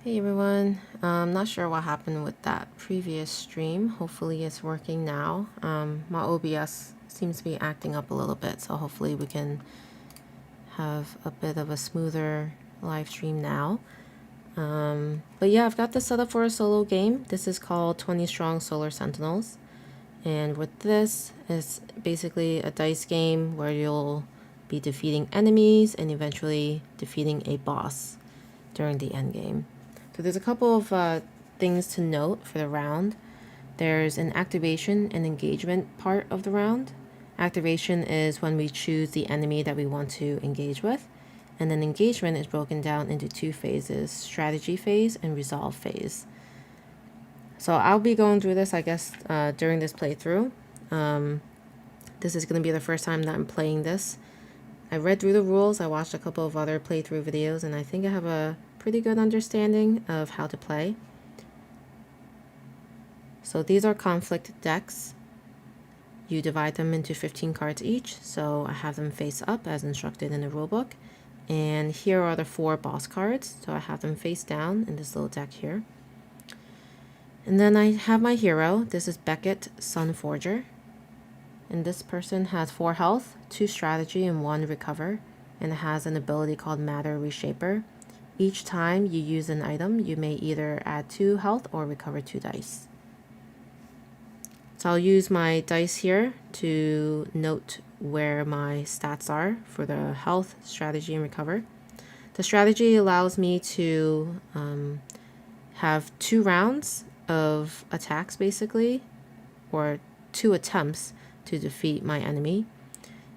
Hey everyone, I'm not sure what happened with that previous stream. Hopefully it's working now. My OBS seems to be acting up a little bit, so hopefully we can have a bit of a smoother live stream now. But yeah, I've got this set up for a solo game. This is called 20 Strong Solar Sentinels. And with this, it's basically a dice game where you'll be defeating enemies and eventually defeating a boss during the end game. So there's a couple of things to note for the round. There's an activation and engagement part of the round. Activation is when we choose the enemy that we want to engage with. And then engagement is broken down into two phases, strategy phase and resolve phase. So I'll be going through this, I guess, during this playthrough. This is going to be the first time that I'm playing this. I read through the rules, I watched a couple of other playthrough videos, and I think I have a pretty good understanding of how to play. So these are conflict decks. You divide them into 15 cards each, so I have them face up as instructed in the rulebook. And here are the 4 boss cards, so I have them face down in this little deck here. And then I have my hero. This is Beckett, Sunforger. And this person has 4 health, 2 strategy, and 1 recover. And it has an ability called Matter Reshaper. Each time you use an item, you may either add 2 health or recover 2 dice. So I'll use my dice here to note where my stats are for the health, strategy, and recover. The strategy allows me to have 2 rounds of attacks basically, or 2 attempts to defeat my enemy.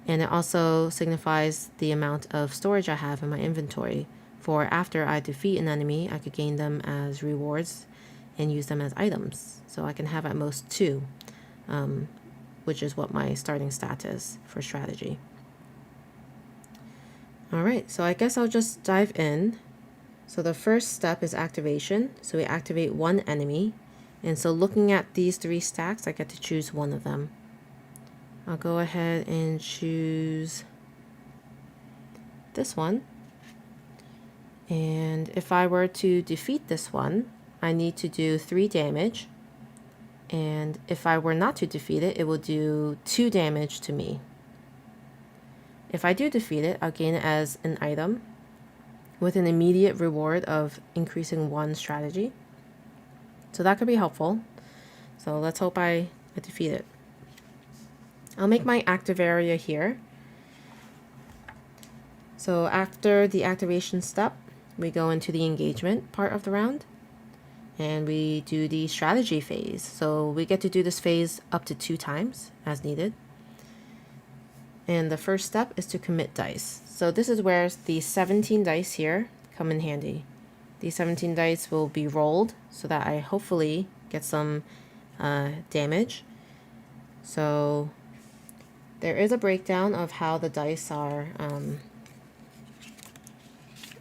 And it also signifies the amount of storage I have in my inventory. For after I defeat an enemy, I could gain them as rewards and use them as items. So I can have at most 2, which is what my starting stat is for strategy. Alright, so I guess I'll just dive in. So the first step is activation. So we activate 1 enemy. And so looking at these 3 stacks, I get to choose one of them. I'll go ahead and choose this one. And if I were to defeat this one, I need to do 3 damage. And if I were not to defeat it, it will do 2 damage to me. If I do defeat it, I'll gain it as an item with an immediate reward of increasing 1 strategy. So that could be helpful. So let's hope I defeat it. I'll make my active area here. So after the activation step, we go into the engagement part of the round. And we do the strategy phase. So we get to do this phase up to 2 times as needed. And the first step is to commit dice. So this is where the 17 dice here come in handy. These 17 dice will be rolled so that I hopefully get some damage. So there is a breakdown of how the dice are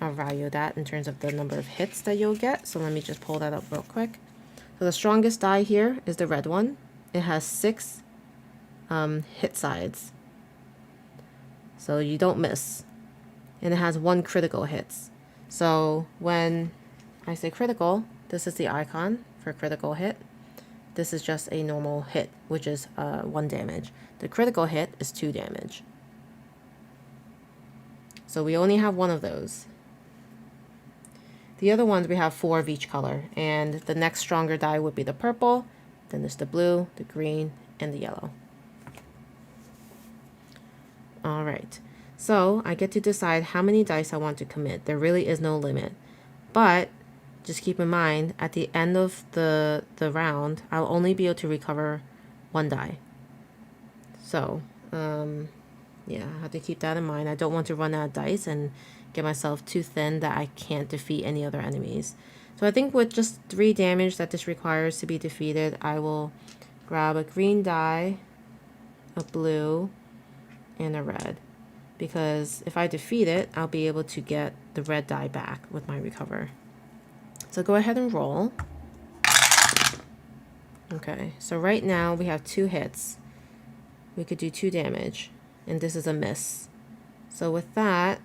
valued at in terms of the number of hits that you'll get. So let me just pull that up real quick. So the strongest die here is the red one. It has 6 hit sides. So you don't miss. And it has 1 critical hits. So when I say critical, this is the icon for critical hit. This is just a normal hit, which is 1 damage. The critical hit is 2 damage. So we only have 1 of those. The other ones we have 4 of each color, and the next stronger die would be the purple, then there's the blue, the green, and the yellow. Alright, so I get to decide how many dice I want to commit. There really is no limit, but just keep in mind, at the end of the round, I'll only be able to recover 1 die. So, yeah, I have to keep that in mind. I don't want to run out of dice and get myself too thin that I can't defeat any other enemies. So I think with just 3 damage that this requires to be defeated, I will grab a green die, a blue, and a red. Because if I defeat it, I'll be able to get the red die back with my recover. So go ahead and roll. Okay, so right now we have 2 hits. We could do 2 damage, and this is a miss. So with that,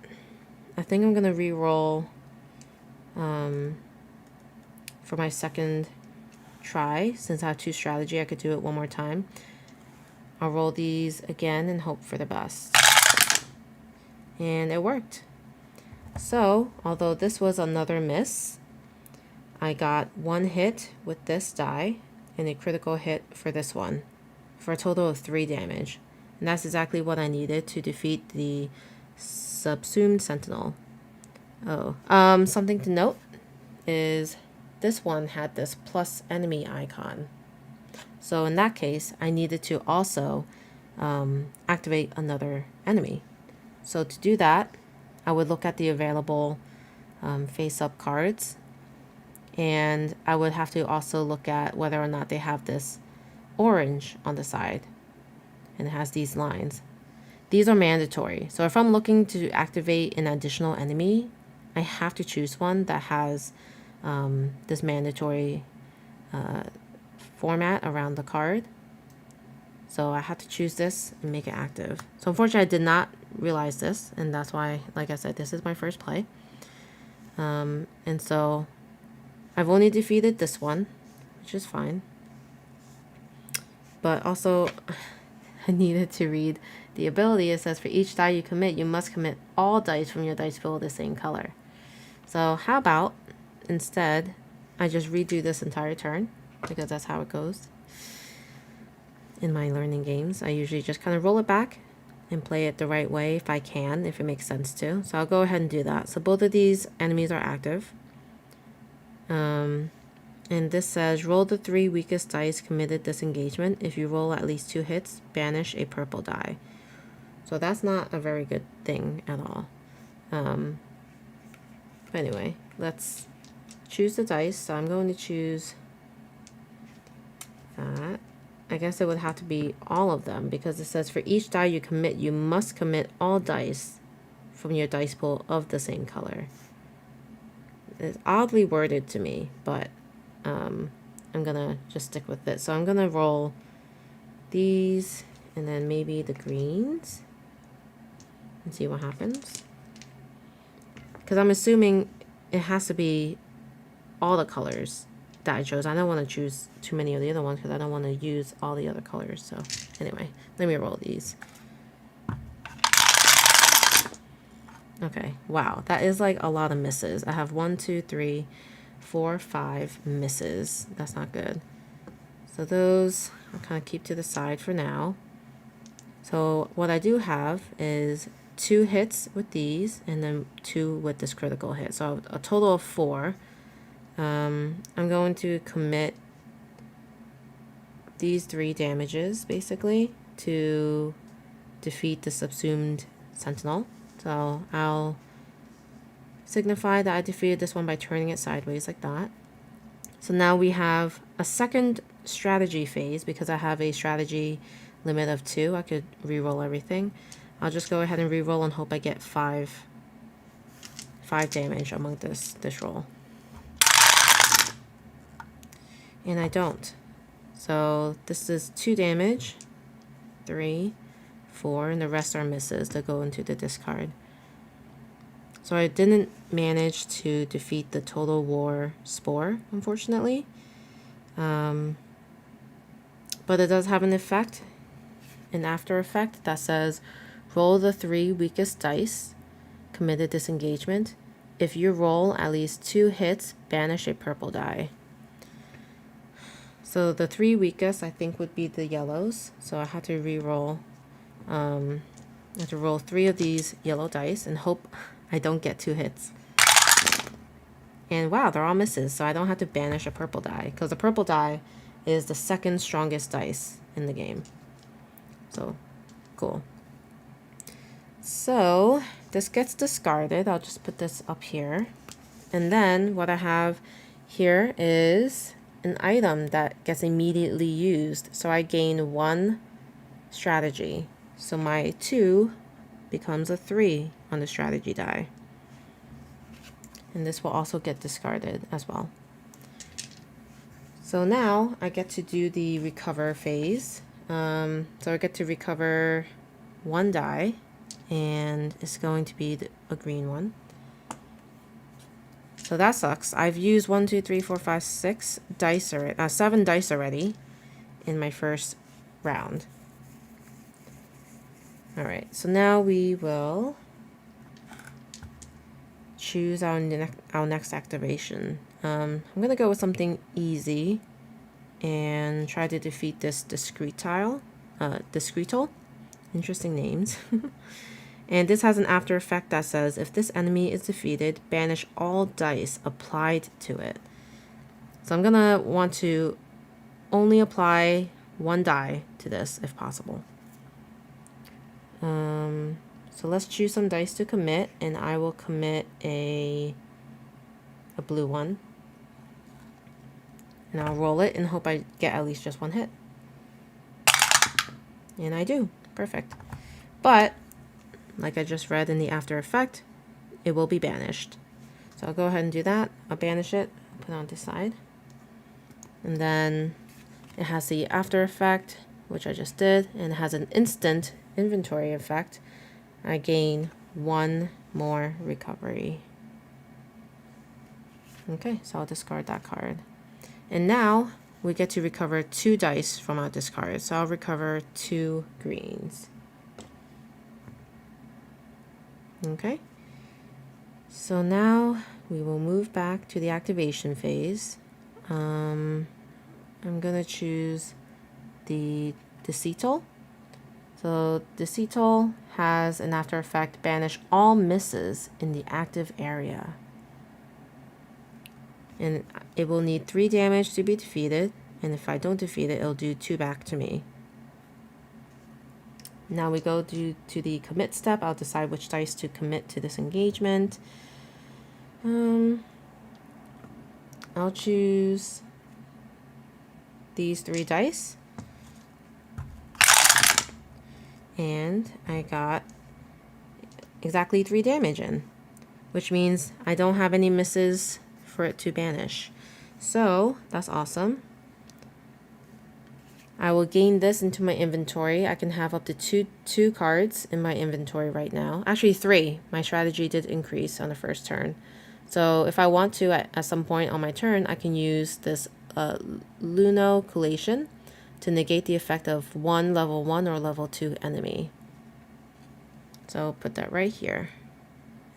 I think I'm gonna re-roll for my second try. Since I have 2 strategy, I could do it one more time. I'll roll these again and hope for the best. And it worked. So, although this was another miss, I got 1 hit with this die and a critical hit for this one, for a total of 3 damage. And that's exactly what I needed to defeat the subsumed Sentinel. Something to note is this one had this plus enemy icon. So in that case, I needed to also activate another enemy. So to do that, I would look at the available face-up cards, and I would have to also look at whether or not they have this orange on the side, and it has these lines. These are mandatory. So if I'm looking to activate an additional enemy, I have to choose one that has this mandatory format around the card. So I had to choose this and make it active. So unfortunately, I did not realize this, and that's why, like I said, this is my first play. And so I've only defeated this one, which is fine. But also, I needed to read the ability. It says for each die you commit, you must commit all dice from your dice pool of the same color. So how about instead I just redo this entire turn, because that's how it goes in my learning games. I usually just kind of roll it back and play it the right way if I can, if it makes sense to. So I'll go ahead and do that. So both of these enemies are active. And this says roll the 3 weakest dice committed disengagement. If you roll at least 2 hits, banish a purple die. So that's not a very good thing at all. But anyway, let's choose the dice. So I'm going to choose that. I guess it would have to be all of them, because it says for each die you commit, you must commit all dice from your dice pool of the same color. It's oddly worded to me, but I'm gonna just stick with it. So I'm gonna roll these and then maybe the greens and see what happens. Because I'm assuming it has to be all the colors that I chose. I don't want to choose too many of the other ones because I don't want to use all the other colors. So anyway, let me roll these. Okay, wow, that is like a lot of misses. I have 1, 2, 3, 4, 5 misses. That's not good. So those I'll kind of keep to the side for now. So what I do have is 2 hits with these and then 2 with this critical hit. So a total of 4. I'm going to commit these 3 damages basically to defeat the subsumed Sentinel. So I'll signify that I defeated this one by turning it sideways like that. So now we have a second strategy phase. Because I have a strategy limit of 2, I could re-roll everything. I'll just go ahead and re-roll and hope I get 5 damage among this roll. And I don't. So this is 2 damage, 3, 4, and the rest are misses that go into the discard. So I didn't manage to defeat the Total War Spore, unfortunately. But it does have an effect, an after effect that says roll the 3 weakest dice, committed disengagement. If you roll at least 2 hits, banish a purple die. So the 3 weakest I think would be the yellows. So I had to re-roll. I have to roll 3 of these yellow dice and hope I don't get 2 hits. And wow, they're all misses. So I don't have to banish a purple die, because the purple die is the second strongest dice in the game. So cool. So this gets discarded. I'll just put this up here. And then what I have here is an item that gets immediately used. So I gain 1 strategy. So my 2 becomes a 3 on the strategy die. And this will also get discarded as well. So now I get to do the recover phase. So I get to recover 1 die, and it's going to be a green one. So that sucks. I've used 1, 2, 3, 4, 5, 6 dice already, 7 dice already in my first round. All right, so now we will choose our next activation. I'm gonna go with something easy and try to defeat this discretal. Interesting names. And this has an after effect that says if this enemy is defeated, banish all dice applied to it. So I'm gonna want to only apply 1 die to this if possible. So let's choose some dice to commit, and I will commit a blue one. And I'll roll it and hope I get at least just 1 hit. And I do. Perfect. But like I just read in the after effect, it will be banished. So I'll go ahead and do that. I'll banish it, put it on this side. And then it has the after effect, which I just did, and it has an instant inventory effect. I gain 1 more recovery. Okay, so I'll discard that card. And now we get to recover 2 dice from our discard. So I'll recover 2 greens. Okay, so now we will move back to the activation phase. I'm gonna choose the Sentinels. So Sentinels has an after effect, banish all misses in the active area. And it will need 3 damage to be defeated, and if I don't defeat it, it'll do 2 back to me. Now we go to the commit step. I'll decide which dice to commit to this engagement. I'll choose these 3 dice. And I got exactly 3 damage in, which means I don't have any misses for it to banish. So that's awesome. I will gain this into my inventory. I can have up to two cards in my inventory right now. Actually 3. My strategy did increase on the first turn. So if I want to at some point on my turn, I can use this Lunoculation to negate the effect of 1 level 1 or level 2 enemy. So I'll put that right here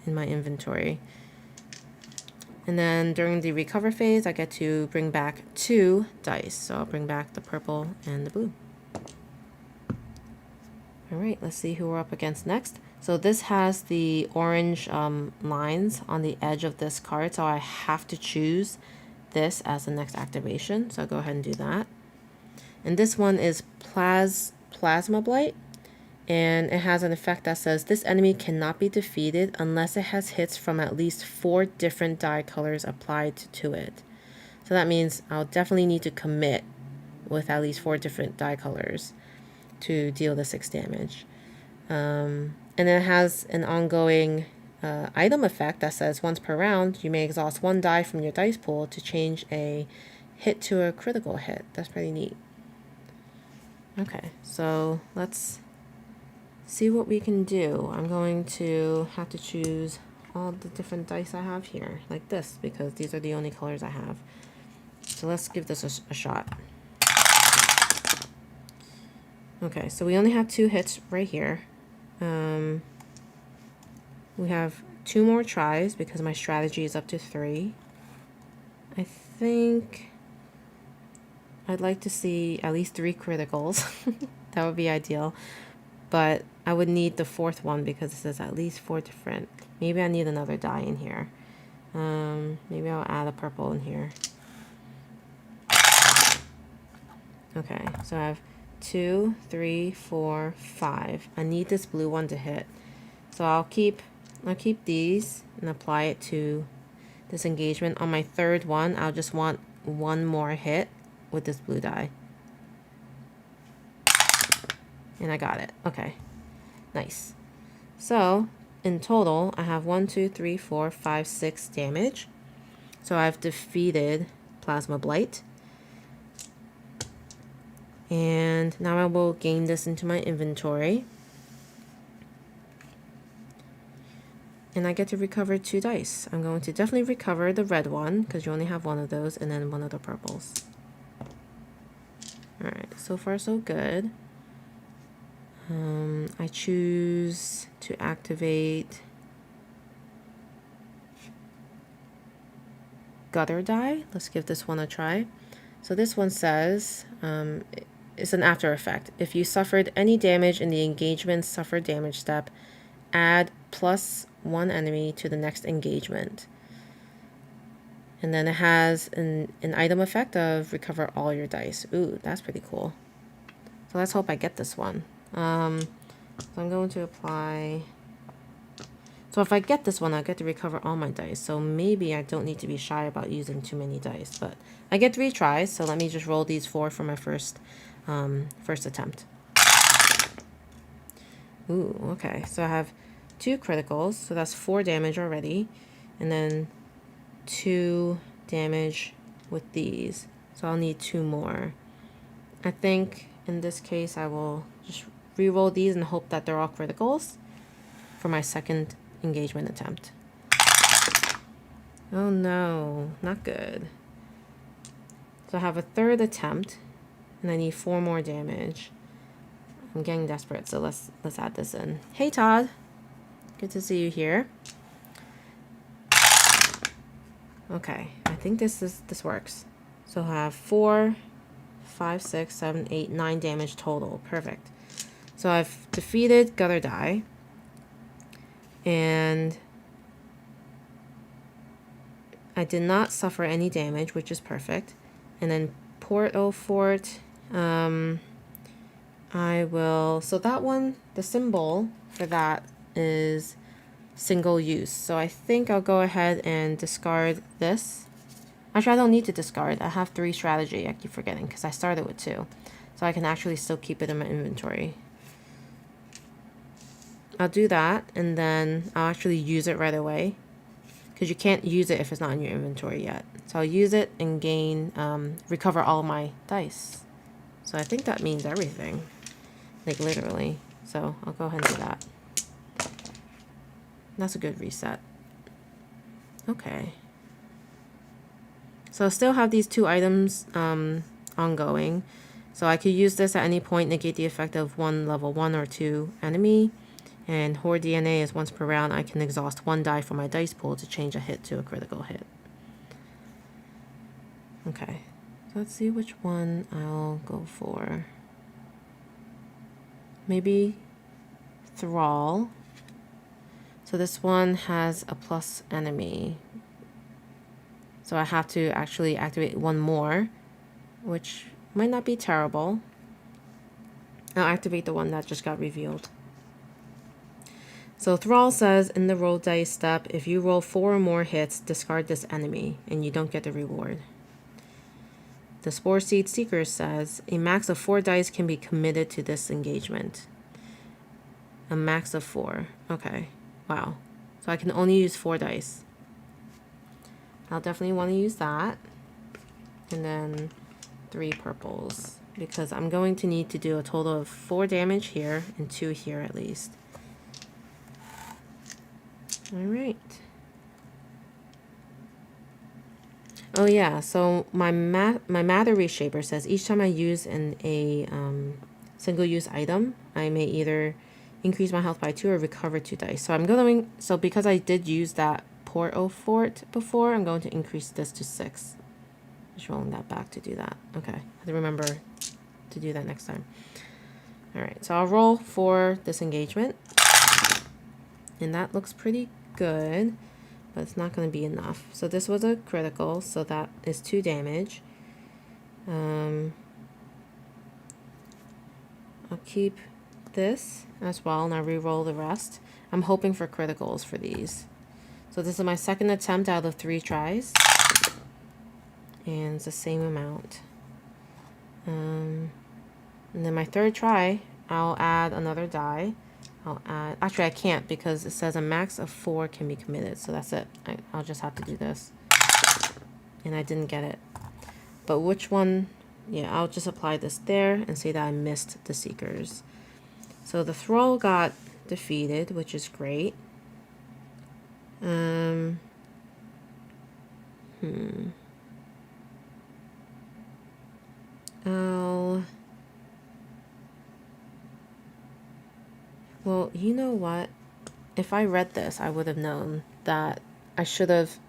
in my inventory. And then during the recover phase, I get to bring back 2 dice. So I'll bring back the purple and the blue. All right, let's see who we're up against next. So this has the orange lines on the edge of this card. So I have to choose this as the next activation. So I'll go ahead and do that. And this one is Plasma Blight. And it has an effect that says this enemy cannot be defeated unless it has hits from at least 4 different die colors applied to it. So that means I'll definitely need to commit with at least 4 different die colors to deal the 6 damage. And then it has an ongoing item effect that says once per round, you may exhaust 1 die from your dice pool to change a hit to a critical hit. That's pretty neat. Okay, so let's see what we can do. I'm going to have to choose all the different dice I have here, like this, because these are the only colors I have. So let's give this a shot. Okay, so we only have 2 hits right here. We have 2 more tries because my strategy is up to 3. I think I'd like to see at least 3 criticals. That would be ideal. But I would need the 4th one because this is at least 4 different. Maybe I need another die in here. Maybe I'll add a purple in here. Okay, so I have 2, 3, 4, 5. I need this blue one to hit. So I'll keep these and apply it to this engagement. On my 3rd one, I'll just want 1 more hit with this blue die. And I got it. Okay. Nice. So in total, I have 1, 2, 3, 4, 5, 6 damage. So I've defeated Plasma Blight. And now I will gain this into my inventory. And I get to recover 2 dice. I'm going to definitely recover the red one, because you only have one of those, and then one of the purples. Alright, so far so good. I choose to activate Gutter die. Let's give this one a try. So this one says, it's an after effect. If you suffered any damage in the engagement suffer damage step, add +1 enemy to the next engagement. And then it has an item effect of recover all your dice. Ooh, that's pretty cool. So let's hope I get this one. So I'm going to apply. So if I get this one, I'll get to recover all my dice. So maybe I don't need to be shy about using too many dice. But I get 3 tries, so let me just roll these 4 for my first attempt. Ooh, okay. So I have 2 criticals, so that's 4 damage already. And then 2 damage with these. So I'll need 2 more. I think in this case I will just re-roll these and hope that they're all criticals for my second engagement attempt. Oh no, not good. So I have a 3rd attempt and I need 4 more damage. I'm getting desperate, so let's add this in. Hey Todd, good to see you here. Okay, I think this works. So I have 4, 5, 6, 7, 8, 9 damage total. Perfect. So I've defeated Gutter die. And I did not suffer any damage, which is perfect. And then Port O Fort, I will, so that one, the symbol for that is single use. So I think I'll go ahead and discard this. Actually, I don't need to discard. I have 3 strategy. I keep forgetting because I started with 2. So I can actually still keep it in my inventory. I'll do that, and then I'll actually use it right away, because you can't use it if it's not in your inventory yet. So I'll use it and gain, recover all my dice. So I think that means everything, like literally. So I'll go ahead and do that. That's a good reset. Okay. So I still have these 2 items ongoing. So I could use this at any point, negate the effect of one level 1 or 2 enemy. And Horde DNA is once per round. I can exhaust 1 die from my dice pool to change a hit to a critical hit. Okay, so let's see which one I'll go for. Maybe Thrall. So this one has a plus enemy. So I have to actually activate 1 more, which might not be terrible. I'll activate the one that just got revealed. So Thrall says in the roll dice step, if you roll 4 or more hits, discard this enemy, and you don't get the reward. The Spore Seed Seeker says, a max of 4 dice can be committed to this engagement. A max of 4. Okay. Wow. So I can only use 4 dice. I'll definitely want to use that. And then 3 purples, because I'm going to need to do a total of 4 damage here and 2 here at least. All right. Oh yeah, so my matter reshaper says each time I use a single-use item, I may either increase my health by 2 or recover 2 dice. So I'm going, so because I did use that Port O Fort before, I'm going to increase this to 6. Just rolling that back to do that. Okay, I have to remember to do that next time. All right, so I'll roll for this engagement, and that looks pretty good, but it's not going to be enough. So this was a critical, so that is 2 damage. I'll keep this as well, and I'll re-roll the rest. I'm hoping for criticals for these. So this is my 2nd attempt out of 3 tries, and it's the same amount. And then my 3rd try, I'll add another die. Actually I can't, because it says a max of 4 can be committed, so that's it. I'll just have to do this. And I didn't get it. But which one? Yeah, I'll just apply this there and say that I missed the Seekers. So the Thrall got defeated, which is great. Hmm. Oh. Well, you know what? If I read this, I would have known that I should have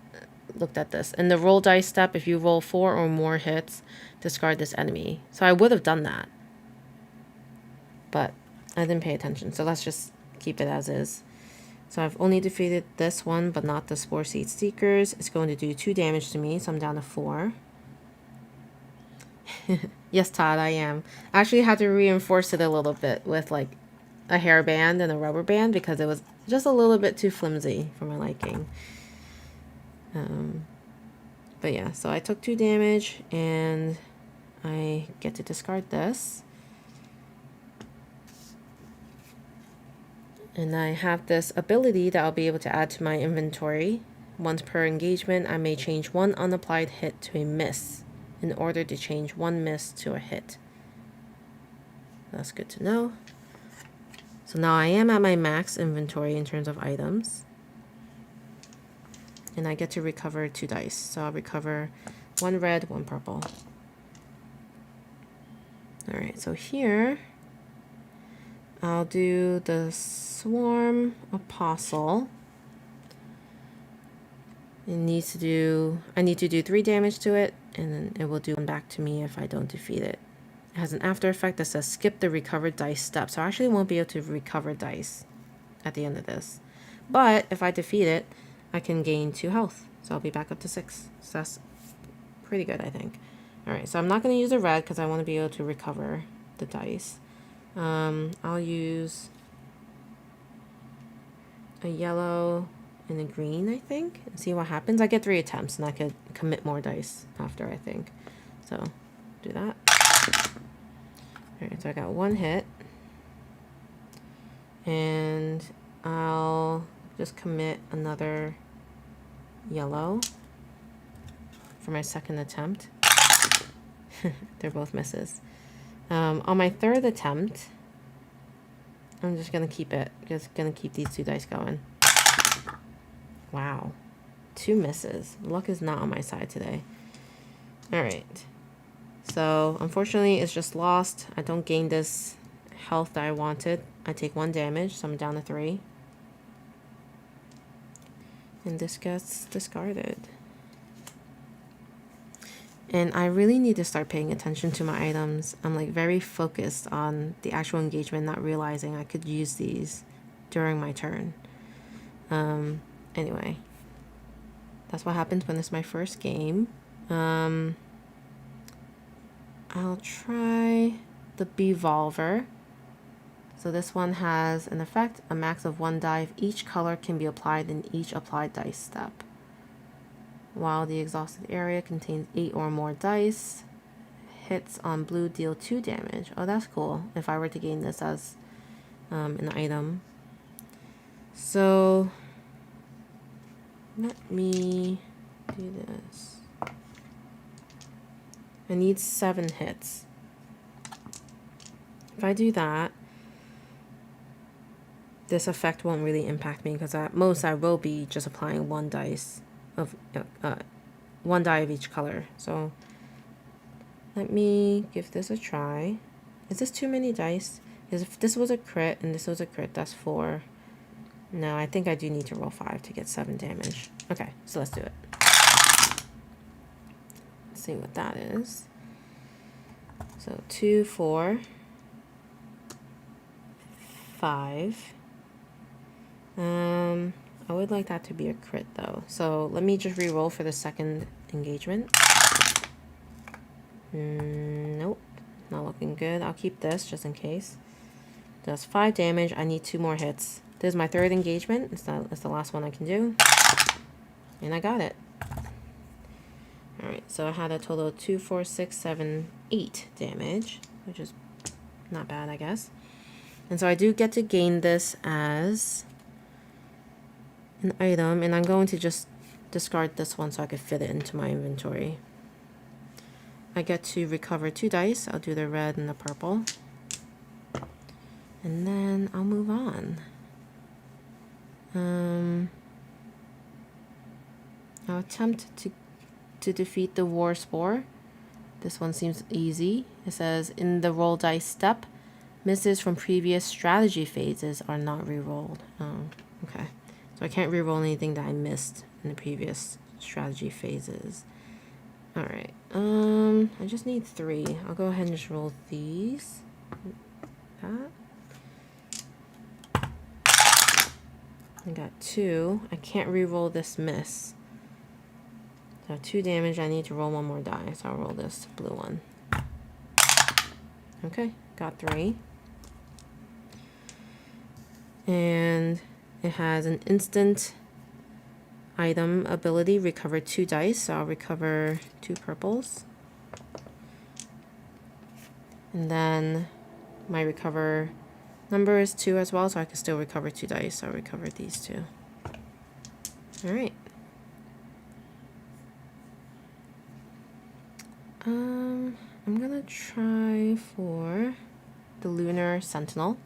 looked at this. In the roll dice step, if you roll 4 or more hits, discard this enemy. So I would have done that. But I didn't pay attention. So let's just keep it as is. So I've only defeated this one, but not the Spore Seed Seekers. It's going to do 2 damage to me, so I'm down to 4. Yes, Todd, I am. I actually had to reinforce it a little bit with like a hairband and a rubber band because it was just a little bit too flimsy for my liking. But yeah, so I took 2 damage and I get to discard this. And I have this ability that I'll be able to add to my inventory. Once per engagement, I may change 1 unapplied hit to a miss in order to change 1 miss to a hit. That's good to know. So now I am at my max inventory in terms of items. And I get to recover 2 dice. So I'll recover 1 red, 1 purple. Alright, so here I'll do the Swarm Apostle. I need to do 3 damage to it, and then it will do 1 back to me if I don't defeat it. It has an after effect that says skip the recovered dice step, so I actually won't be able to recover dice at the end of this. But if I defeat it, I can gain 2 health, so I'll be back up to 6. So that's pretty good, I think. Alright, so I'm not going to use a red because I want to be able to recover the dice. I'll use a yellow and a green, I think, and see what happens. I get 3 attempts, and I could commit more dice after, I think. So, do that. Alright, so I got 1 hit. And I'll just commit another yellow for my second attempt. They're both misses. On my 3rd attempt, I'm just gonna keep these 2 dice going. Wow. 2 misses. Luck is not on my side today. Alright. So, unfortunately, it's just lost. I don't gain this health that I wanted. I take 1 damage, so I'm down to 3. And this gets discarded. And I really need to start paying attention to my items. I'm like very focused on the actual engagement, not realizing I could use these during my turn. Anyway, that's what happens when it's my first game. I'll try the Bevolver. So this one has an effect, a max of 1 die if each color can be applied in each applied dice step. While the exhausted area contains 8 or more dice, hits on blue deal 2 damage. Oh, that's cool. If I were to gain this as an item. So let me do this. I need 7 hits. If I do that, this effect won't really impact me because at most I will be just applying 1 dice of 1 die of each color. So let me give this a try. Is this too many dice? Because if this was a crit and this was a crit, that's 4. No, I think I do need to roll 5 to get 7 damage. Okay, so let's do it. Let's see what that is. So 2, 4, 5. I would like that to be a crit though. So let me just re-roll for the second engagement. Nope, not looking good. I'll keep this just in case. Does 5 damage. I need 2 more hits. This is my 3rd engagement. It's the last one I can do. And I got it. Alright, so I had a total of 2, 4, 6, 7, 8 damage, which is not bad, I guess. And so I do get to gain this as an item, and I'm going to just discard this one so I could fit it into my inventory. I get to recover 2 dice. I'll do the red and the purple. And then I'll move on. attempt to defeat the war spore. This one seems easy. It says in the roll dice step, misses from previous strategy phases are not re-rolled. Oh, okay. So I can't re-roll anything that I missed in the previous strategy phases. All right. I just need 3. I'll go ahead and just roll these. That. I got 2. I can't re-roll this miss. So 2 damage. I need to roll 1 more die. So I'll roll this blue one. Okay, got 3. And it has an instant item ability, recover 2 dice. So I'll recover 2 purples. And then my recover number is 2 as well, so I can still recover 2 dice. So I'll recover these 2. Alright. I'm gonna try for the Lunar Sentinel.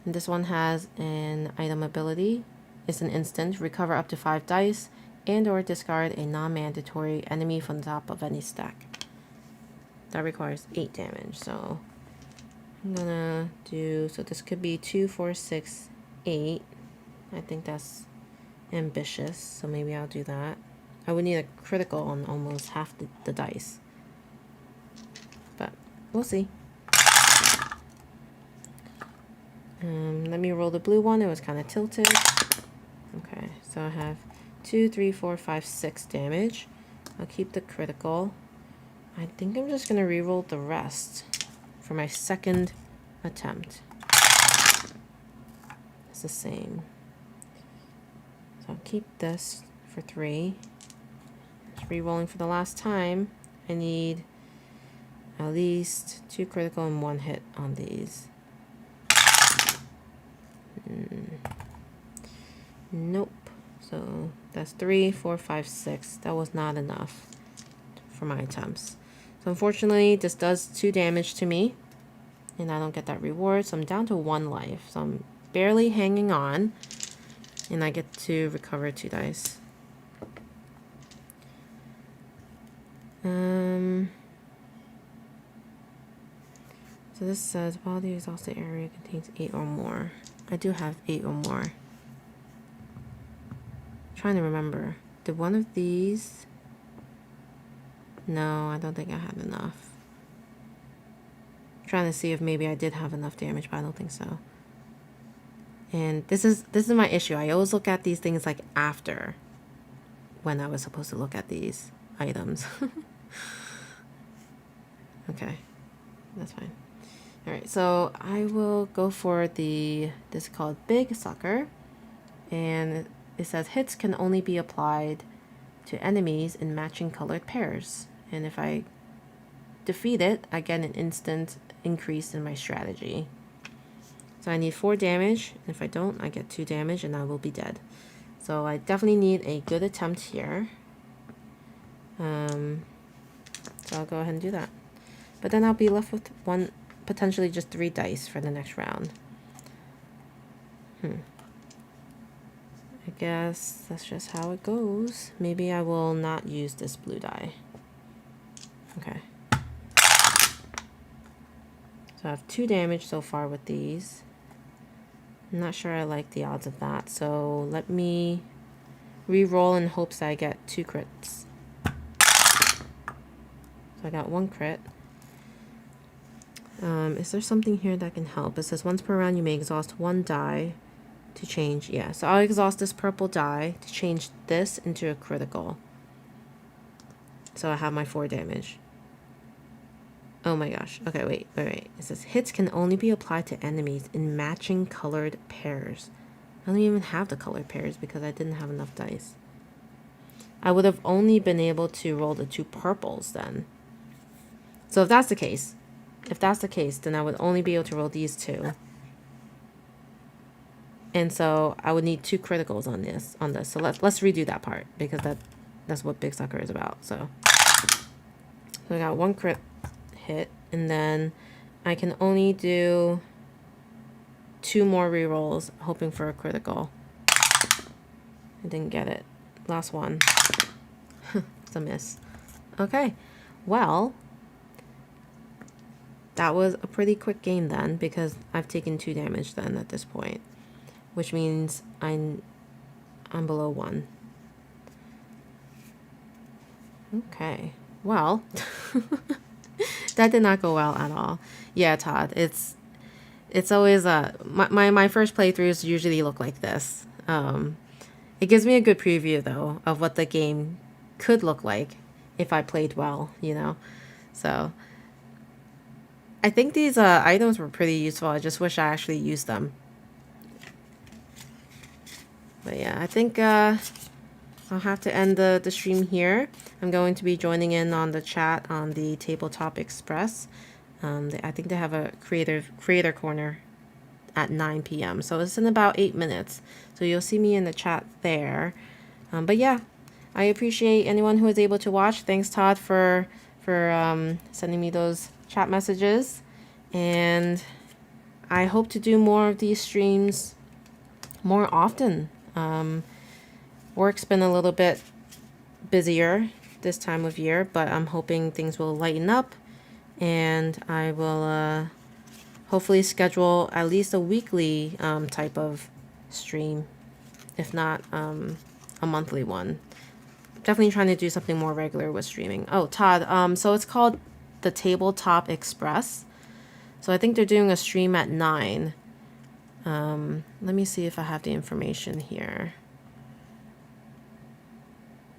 And this one has an item ability. It's an instant, recover up to 5 dice and or discard a non-mandatory enemy from the top of any stack. That requires 8 damage, so I'm gonna do, so this could be 2, 4, 6, 8. I think that's ambitious, so maybe I'll do that. I would need a critical on almost half the dice, but we'll see. Let me roll the blue one. It was kind of tilted. Okay, so I have 2, 3, 4, 5, 6 damage. I'll keep the critical. I think I'm just gonna re-roll the rest for my second attempt. It's the same. So I'll keep this for 3. Just re-rolling for the last time. I need at least 2 critical and 1 hit on these. Nope. So that's 3, 4, 5, 6. That was not enough for my attempts. So unfortunately, this does 2 damage to me, and I don't get that reward. So I'm down to 1 life. So I'm barely hanging on, and I get to recover 2 dice. So this says while the exhausted area contains 8 or more. I do have 8 or more. I'm trying to remember. Did one of these? No, I don't think I had enough. I'm trying to see if maybe I did have enough damage, but I don't think so. And this is my issue. I always look at these things like after when I was supposed to look at these items. Okay, that's fine. Alright, so I will go for this is called Big Sucker, and it says hits can only be applied to enemies in matching colored pairs, and if I defeat it, I get an instant increase in my strategy. So I need 4 damage, and if I don't, I get 2 damage and I will be dead. So I definitely need a good attempt here. So I'll go ahead and do that. But then I'll be left with potentially just 3 dice for the next round. I guess that's just how it goes. Maybe I will not use this blue die. Okay. So I have 2 damage so far with these. I'm not sure I like the odds of that, so let me re-roll in hopes that I get 2 crits. So I got 1 crit. Is there something here that can help? It says once per round you may exhaust 1 die to change. Yeah, so I'll exhaust this purple die to change this into a critical. So I have my 4 damage. Oh my gosh. Okay, wait. It says hits can only be applied to enemies in matching colored pairs. I don't even have the colored pairs because I didn't have enough dice. I would have only been able to roll the 2 purples then. So if that's the case, then I would only be able to roll these 2. And so I would need 2 criticals on this. So let's redo that part because that's what Big Sucker is about. So I got 1 crit hit, and then I can only do 2 more rerolls, hoping for a critical. I didn't get it. Last one. It's a miss. Okay, well, that was a pretty quick game then, because I've taken 2 damage then at this point, which means I'm below 1. Okay, well, that did not go well at all. Yeah, Todd, it's always my first playthroughs usually look like this. It gives me a good preview though of what the game could look like if I played well, you know. So I think these items were pretty useful. I just wish I actually used them. But yeah, I think I'll have to end the stream here. I'm going to be joining in on the chat on the Tabletop Express. I think they have a creator corner at 9 p.m. So it's in about 8 minutes. So you'll see me in the chat there. But yeah, I appreciate anyone who was able to watch. Thanks, Todd, for sending me those chat messages. And I hope to do more of these streams more often. Work's been a little bit busier this time of year, but I'm hoping things will lighten up, and I will hopefully schedule at least a weekly type of stream, if not a monthly one. Definitely trying to do something more regular with streaming. Oh, Todd, so it's called the Tabletop Express. So I think they're doing a stream at 9. Let me see if I have the information here.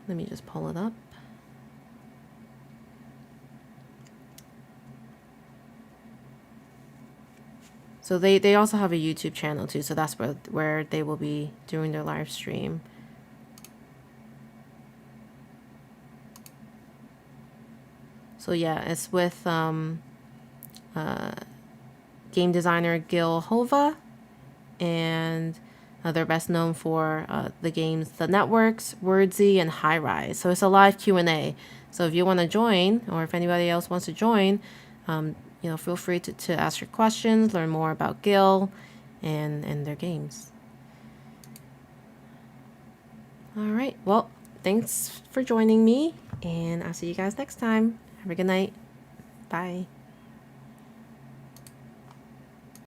Let me just pull it up. So they also have a YouTube channel too, so that's where they will be doing their live stream. So yeah, it's with game designer Gil Hova, and they're best known for the games The Networks, Wordsy, and High Rise. So it's a live Q&A. So if you want to join, or if anybody else wants to join, feel free to ask your questions, learn more about Gil and their games. All right. Well, thanks for joining me, and I'll see you guys next time. Have a good night. Bye.